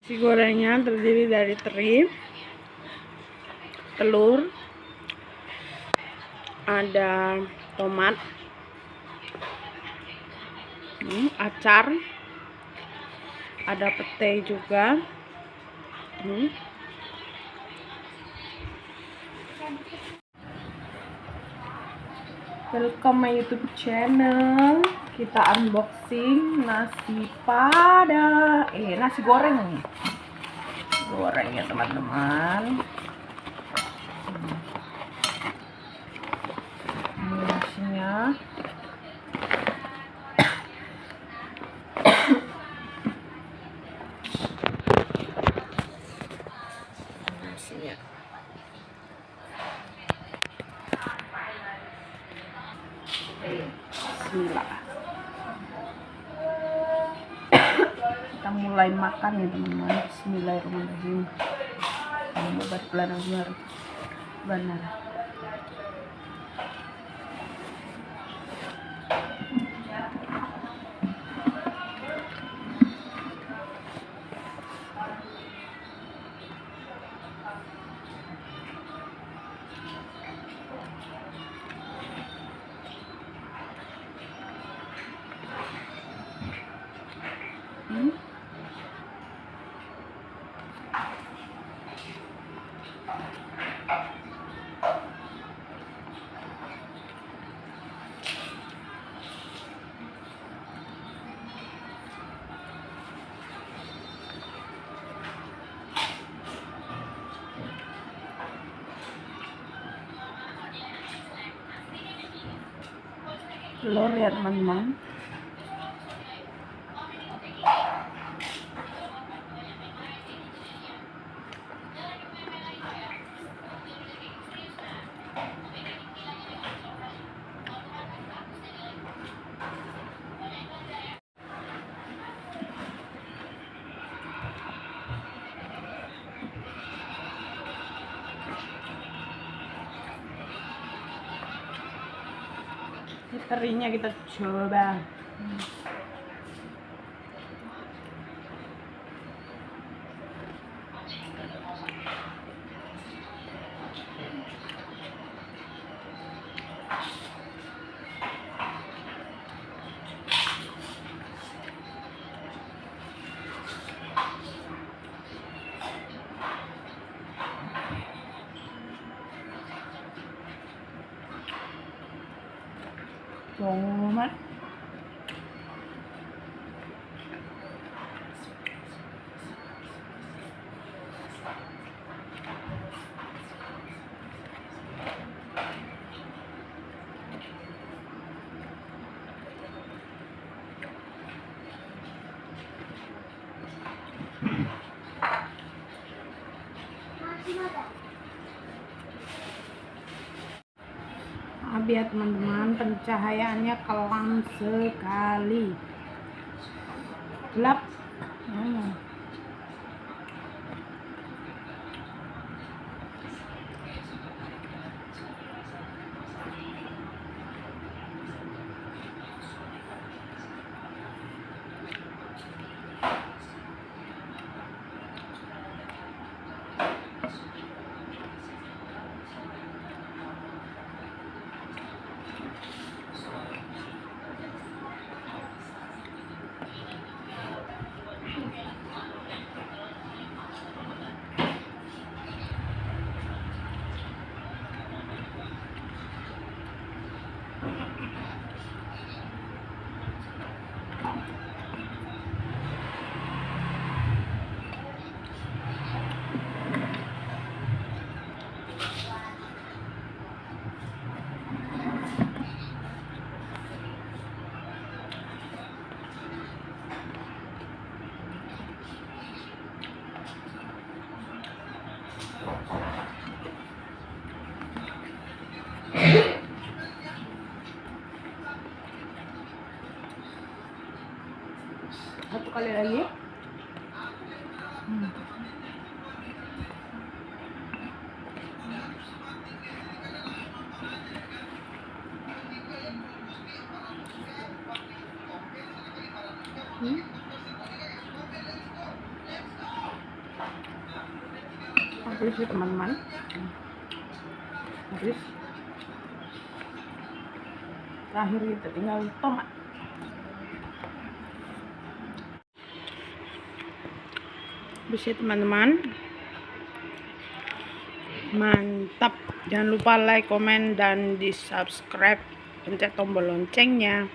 Nasi gorengnya terdiri dari teri, telur, ada tomat, acar, ada pete juga. Welcome my YouTube channel. Kita unboxing nasi goreng nih. Goreng ya teman-teman. Ini nasinya. Bismillah. Kita mulai makan ya teman-teman. Bismillahirrahmanirrahim. Obat benar. Telur ya teman-teman. Terinya kita coba. Tomat, ya teman-teman, pencahayaannya kelam sekali, gelap. Satu kali lagi. habis ya teman-teman, habis. Terakhir kita tinggal tomat. Habis ya teman-teman, mantap. Jangan lupa like, komen, dan di subscribe, pencet tombol loncengnya.